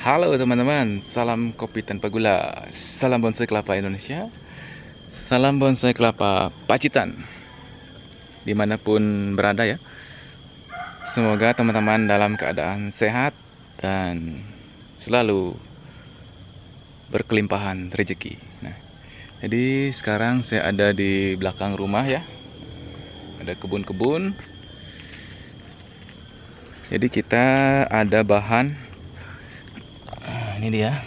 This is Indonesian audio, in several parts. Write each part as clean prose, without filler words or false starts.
Halo teman-teman, salam kopi tanpa gula, salam bonsai kelapa Indonesia, salam bonsai kelapa Pacitan, dimanapun berada ya. Semoga teman-teman dalam keadaan sehat dan selalu berkelimpahan rezeki. Nah, jadi sekarang saya ada di belakang rumah ya, ada kebun-kebun. Jadi kita ada bahan. Ini dia.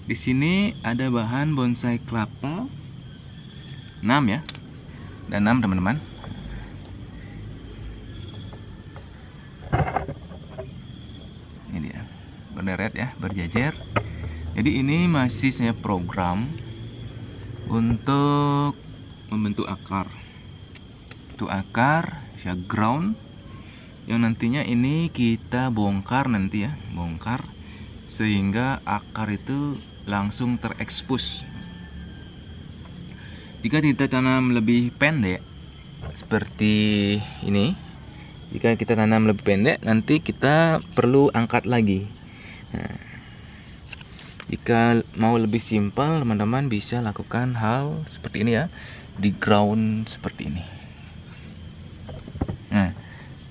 Di sini ada bahan bonsai kelapa 6 ya. Ada 6 teman-teman. Ini dia. Berderet ya, berjejer. Jadi ini masih saya program untuk membentuk akar. Itu akar ya, ground yang nantinya ini kita bongkar nanti ya, bongkar sehingga akar itu langsung terekspos. Jika kita tanam lebih pendek seperti ini, jika kita tanam lebih pendek nanti kita perlu angkat lagi. Nah, jika mau lebih simpel, teman-teman bisa lakukan hal seperti ini ya, di ground seperti ini. Nah,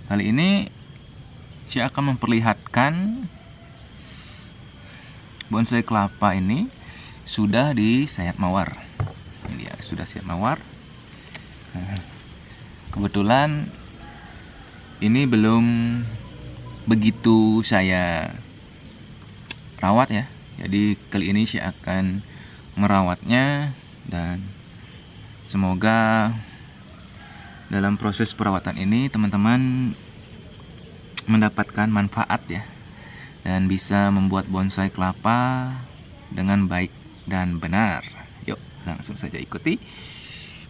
kali ini saya akan memperlihatkan bonsai kelapa ini sudah disayat mawar. Ini dia, sudah sayat mawar. Nah, kebetulan ini belum begitu saya rawat ya. Jadi kali ini saya akan merawatnya dan semoga dalam proses perawatan ini teman-teman mendapatkan manfaat ya, dan bisa membuat bonsai kelapa dengan baik dan benar. Yuk langsung saja ikuti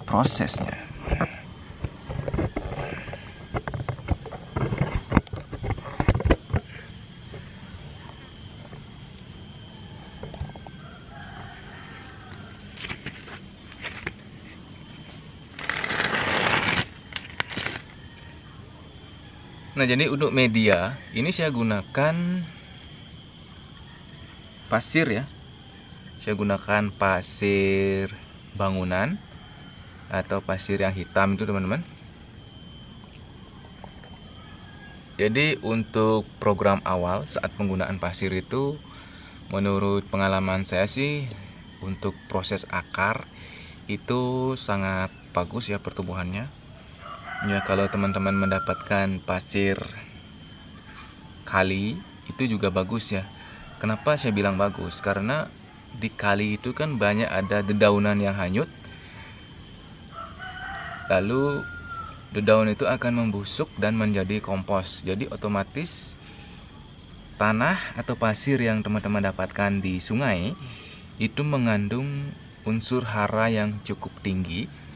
prosesnya. Nah, jadi untuk media ini saya gunakan pasir ya. Saya gunakan pasir bangunan atau pasir yang hitam itu teman-teman. Jadi untuk program awal saat penggunaan pasir itu, menurut pengalaman saya sih untuk proses akar itu sangat bagus ya pertumbuhannya. Ya, kalau teman-teman mendapatkan pasir kali itu juga bagus ya. Kenapa saya bilang bagus? Karena di kali itu kan banyak ada dedaunan yang hanyut. Lalu dedaunan itu akan membusuk dan menjadi kompos. Jadi otomatis tanah atau pasir yang teman-teman dapatkan di sungai itu mengandung unsur hara yang cukup tinggi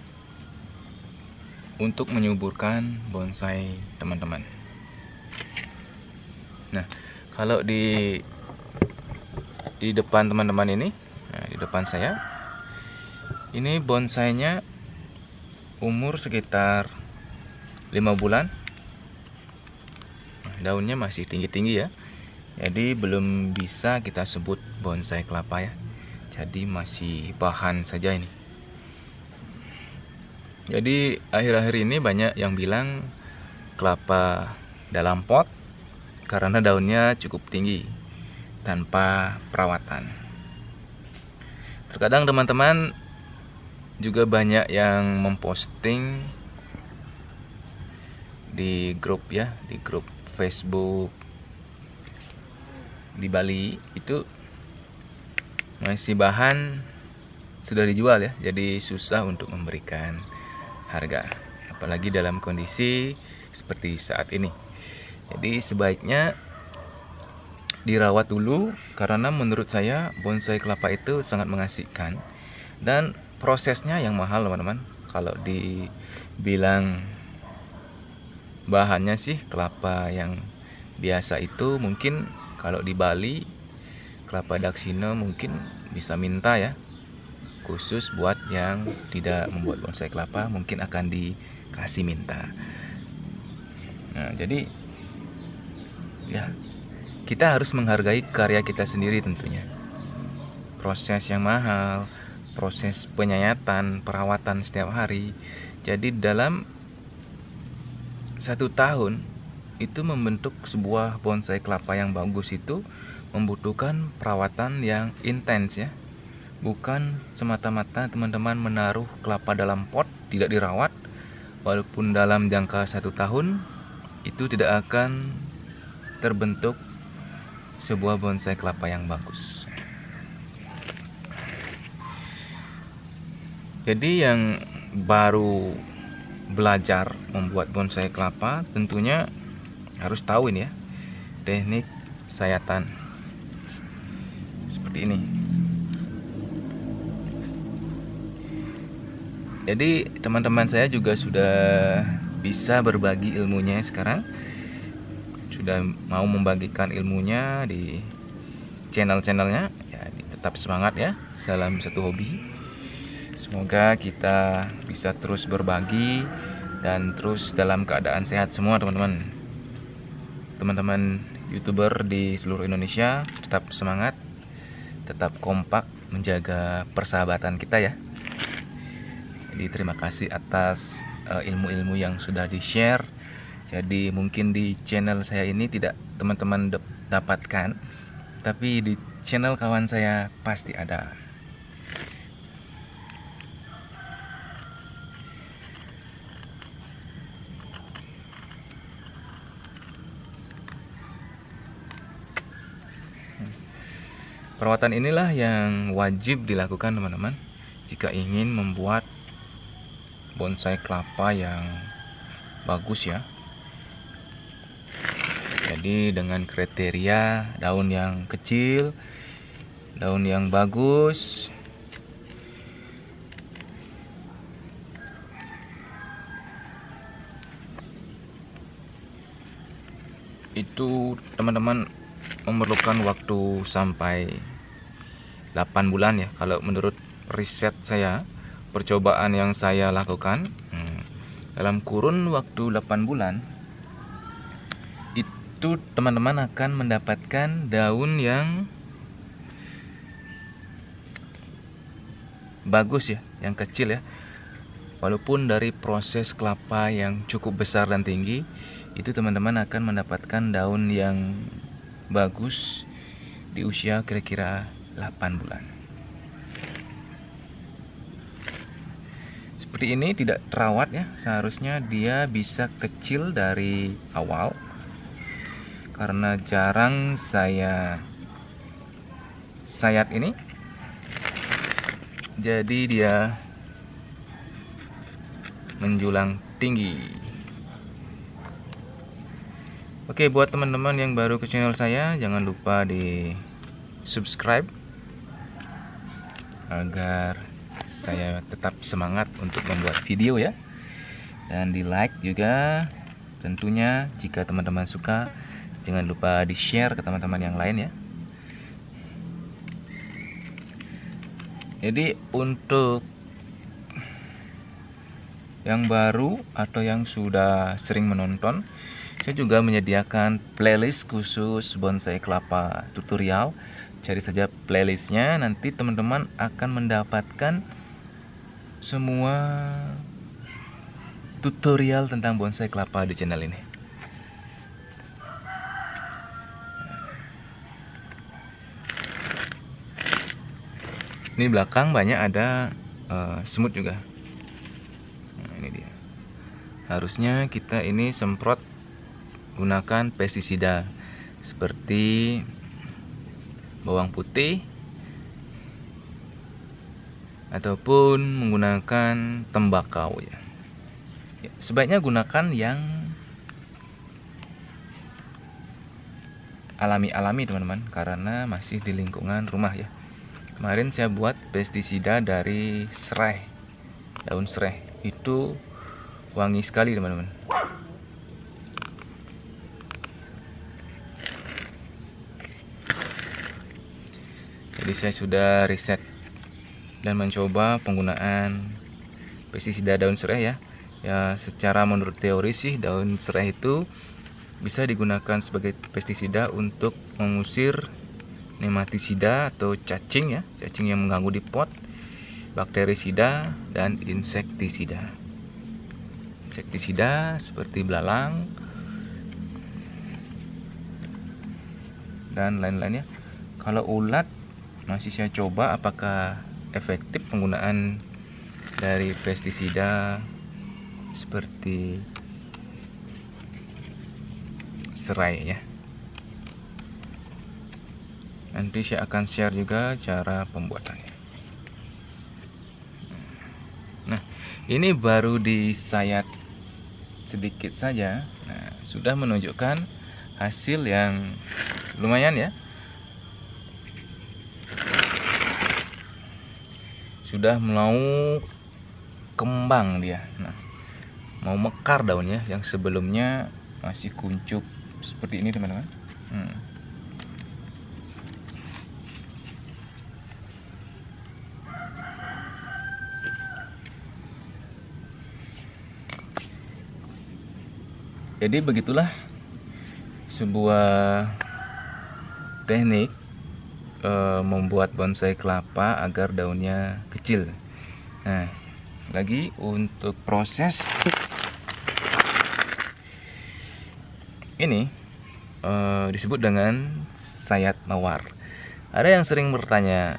untuk menyuburkan bonsai teman-teman. Nah, kalau di depan teman-teman ini, nah, di depan saya, ini bonsainya umur sekitar 5 bulan. Nah, daunnya masih tinggi-tinggi ya. Jadi belum bisa kita sebut bonsai kelapa ya. Jadi masih bahan saja ini. Jadi akhir-akhir ini banyak yang bilang kelapa dalam pot karena daunnya cukup tinggi tanpa perawatan. Terkadang teman-teman juga banyak yang memposting di grup ya, di grup Facebook di Bali itu masih bahan sudah dijual ya, jadi susah untuk memberikan harga, apalagi dalam kondisi seperti saat ini. Jadi sebaiknya dirawat dulu, karena menurut saya bonsai kelapa itu sangat mengasihkan dan prosesnya yang mahal teman-teman. Kalau dibilang bahannya sih kelapa yang biasa itu mungkin kalau di Bali kelapa daksina mungkin bisa minta ya, khusus buat yang tidak membuat bonsai kelapa mungkin akan dikasih minta. Nah, jadi ya kita harus menghargai karya kita sendiri tentunya. Proses yang mahal, proses penyayatan, perawatan setiap hari. Jadi dalam 1 tahun itu membentuk sebuah bonsai kelapa yang bagus itu membutuhkan perawatan yang intens ya. Bukan semata-mata teman-teman menaruh kelapa dalam pot tidak dirawat, walaupun dalam jangka 1 tahun itu tidak akan terbentuk sebuah bonsai kelapa yang bagus. Jadi yang baru belajar membuat bonsai kelapa tentunya harus tahu ini ya, teknik sayatan seperti ini. Jadi teman-teman saya juga sudah bisa berbagi ilmunya sekarang, sudah mau membagikan ilmunya di channel-channelnya ya. Tetap semangat ya, salam satu hobi. Semoga kita bisa terus berbagi dan terus dalam keadaan sehat semua teman-teman. Teman-teman YouTuber di seluruh Indonesia tetap semangat, tetap kompak menjaga persahabatan kita ya. Jadi terima kasih atas ilmu-ilmu yang sudah di-share. Jadi mungkin di channel saya ini tidak teman-teman dapatkan, tapi di channel kawan saya pasti ada. Perawatan inilah yang wajib dilakukan teman-teman jika ingin membuat bonsai kelapa yang bagus ya. Jadi dengan kriteria daun yang kecil, daun yang bagus, itu teman-teman memerlukan waktu sampai 8 bulan ya. Kalau menurut riset saya, percobaan yang saya lakukan, dalam kurun waktu 8 bulan itu teman-teman akan mendapatkan daun yang bagus ya, yang kecil ya. Walaupun dari proses kelapa yang cukup besar dan tinggi, itu teman-teman akan mendapatkan daun yang bagus di usia kira-kira 8 bulan. Seperti ini tidak terawat ya, seharusnya dia bisa kecil dari awal. Karena jarang saya sayat ini, jadi dia menjulang tinggi. Oke, buat teman-teman yang baru ke channel saya, jangan lupa di subscribe agar saya tetap semangat untuk membuat video ya, dan di like juga tentunya. Jika teman-teman suka, jangan lupa di share ke teman-teman yang lain ya. Jadi untuk yang baru atau yang sudah sering menonton, saya juga menyediakan playlist khusus bonsai kelapa tutorial. Cari saja playlistnya, nanti teman-teman akan mendapatkan semua tutorial tentang bonsai kelapa di channel ini. Ini belakang banyak ada semut juga. Nah, ini dia. Harusnya kita ini semprot gunakan pestisida seperti bawang putih ataupun menggunakan tembakau ya. Sebaiknya gunakan yang alami-alami teman-teman, karena masih di lingkungan rumah ya. Kemarin saya buat pestisida dari serai, daun serai, itu wangi sekali teman-teman. Jadi saya sudah riset dan mencoba penggunaan pestisida daun serai ya. Ya, secara menurut teori sih daun serai itu bisa digunakan sebagai pestisida untuk mengusir nematisida atau cacing ya, cacing yang mengganggu di pot, bakterisida dan insektisida. Insektisida seperti belalang dan lain-lainnya. Kalau ulat masih saya coba apakah efektif penggunaan dari pestisida seperti serai ya. Nanti saya akan share juga cara pembuatannya. Nah, ini baru disayat sedikit saja. Nah, sudah menunjukkan hasil yang lumayan ya. Sudah mau kembang dia. Nah, mau mekar daunnya yang sebelumnya masih kuncup seperti ini teman-teman. Jadi begitulah sebuah teknik membuat bonsai kelapa agar daunnya kecil. Nah, lagi untuk proses ini disebut dengan sayat mawar. Ada yang sering bertanya,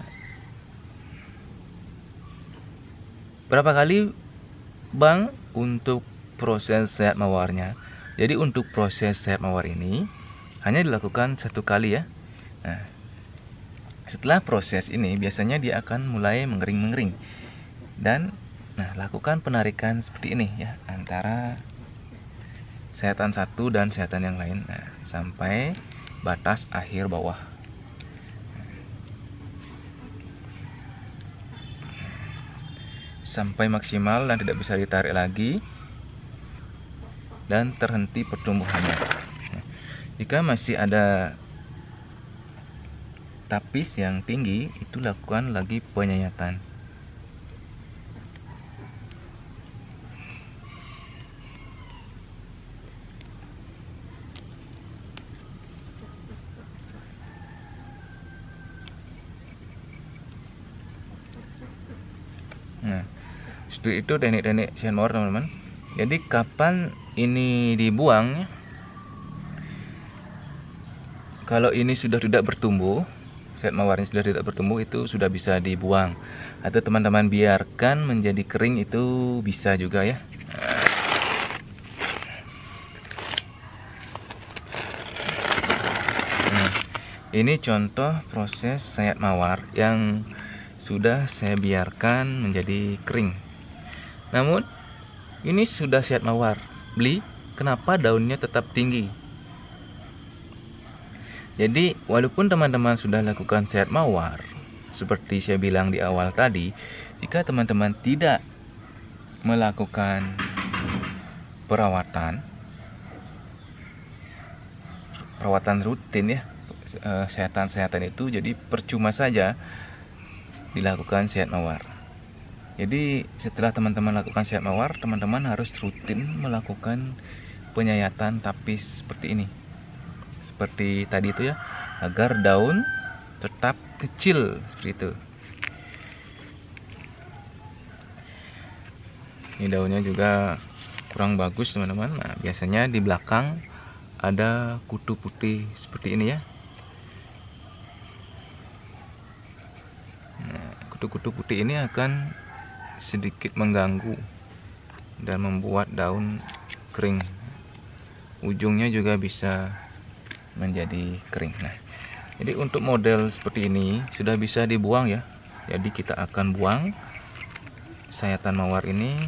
berapa kali Bang untuk proses sayat mawarnya? Jadi untuk proses sayat mawar ini hanya dilakukan 1 kali ya. Nah, setelah proses ini biasanya dia akan mulai mengering-mengering. Dan nah, lakukan penarikan seperti ini ya, antara sayatan satu dan sayatan yang lain. Nah, sampai batas akhir bawah. Sampai maksimal dan tidak bisa ditarik lagi. Dan terhenti pertumbuhannya. Nah, jika masih ada tapis yang tinggi, itu lakukan lagi penyayatan. Nah, seperti itu teknik-teknik sayat mawar teman-teman. Jadi kapan ini dibuang? Kalau ini sudah tidak bertumbuh, sayat mawarnya sudah tidak bertumbuh, itu sudah bisa dibuang. Atau teman-teman biarkan menjadi kering, itu bisa juga ya. Nah, ini contoh proses sayat mawar yang sudah saya biarkan menjadi kering. Namun ini sudah sayat mawar beli, kenapa daunnya tetap tinggi? Jadi walaupun teman-teman sudah lakukan sayat mawar, seperti saya bilang di awal tadi, jika teman-teman tidak melakukan perawatan rutin ya, sayatan-sayatan itu, jadi percuma saja dilakukan sayat mawar. Jadi setelah teman-teman lakukan sayat mawar, teman-teman harus rutin melakukan penyayatan tapis seperti ini. Seperti tadi itu ya, agar daun tetap kecil seperti itu. Ini daunnya juga kurang bagus teman-teman. Nah, biasanya di belakang ada kutu putih seperti ini ya. Nah, kutu-kutu putih ini akan sedikit mengganggu dan membuat daun kering. Ujungnya juga bisa menjadi kering. Nah, jadi untuk model seperti ini sudah bisa dibuang ya. Jadi kita akan buang sayatan mawar ini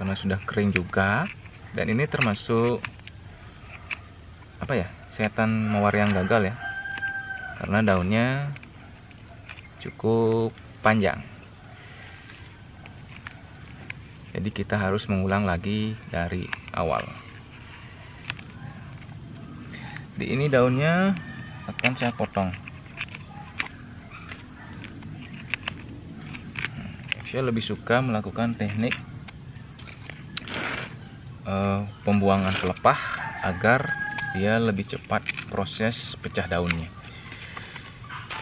karena sudah kering juga, dan ini termasuk apa ya, sayatan mawar yang gagal ya, karena daunnya cukup panjang. Jadi kita harus mengulang lagi dari awal. Di ini daunnya akan saya potong. Saya lebih suka melakukan teknik pembuangan pelepah agar dia lebih cepat proses pecah daunnya.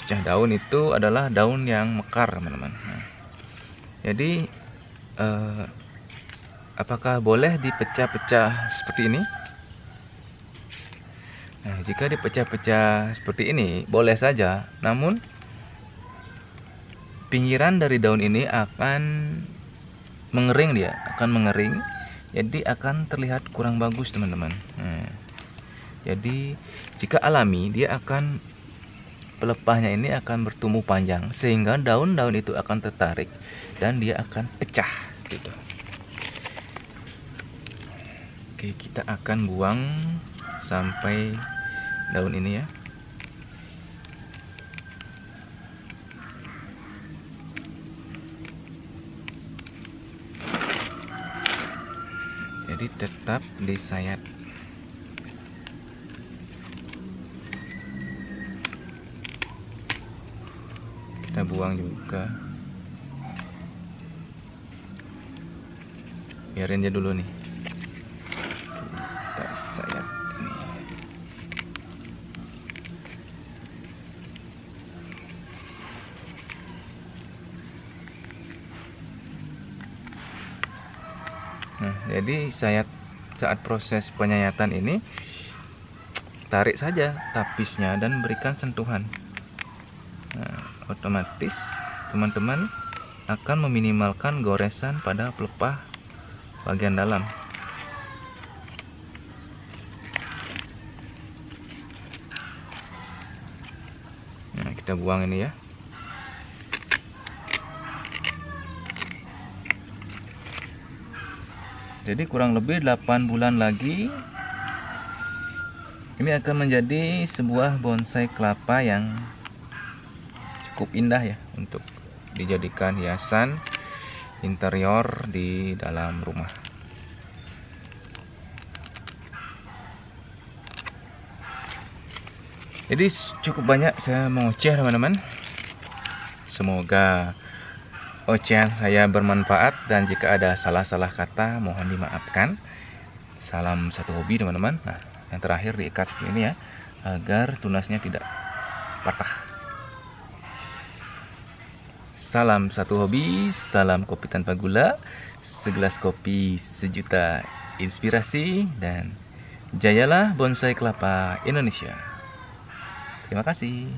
Pecah daun itu adalah daun yang mekar, teman-teman. Nah, jadi apakah boleh dipecah-pecah seperti ini? Nah, jika dipecah-pecah seperti ini boleh saja, namun pinggiran dari daun ini akan mengering, jadi akan terlihat kurang bagus, teman-teman. Nah, jadi jika alami, pelepahnya ini akan bertumbuh panjang sehingga daun-daun itu akan tertarik dan dia akan pecah gitu. Oke, kita akan buang sampai daun ini ya. Jadi tetap disayat. Kita buang juga. Biarin aja dulu nih. Kita sayat nih. Nah, jadi saat proses penyayatan ini, tarik saja tapisnya dan berikan sentuhan. Nah, otomatis teman-teman akan meminimalkan goresan pada pelepah bagian dalam. Nah, kita buang ini ya. Jadi kurang lebih 8 bulan lagi ini akan menjadi sebuah bonsai kelapa yang cukup indah ya, untuk dijadikan hiasan interior di dalam rumah. Jadi cukup banyak saya mengoceh, teman-teman. Semoga ocehan saya bermanfaat, dan jika ada salah-salah kata mohon dimaafkan. Salam satu hobi, teman-teman. Nah, yang terakhir diikat seperti ini ya, agar tunasnya tidak patah. Salam satu hobi, salam kopi tanpa gula, segelas kopi sejuta inspirasi, dan jayalah bonsai kelapa Indonesia. Terima kasih.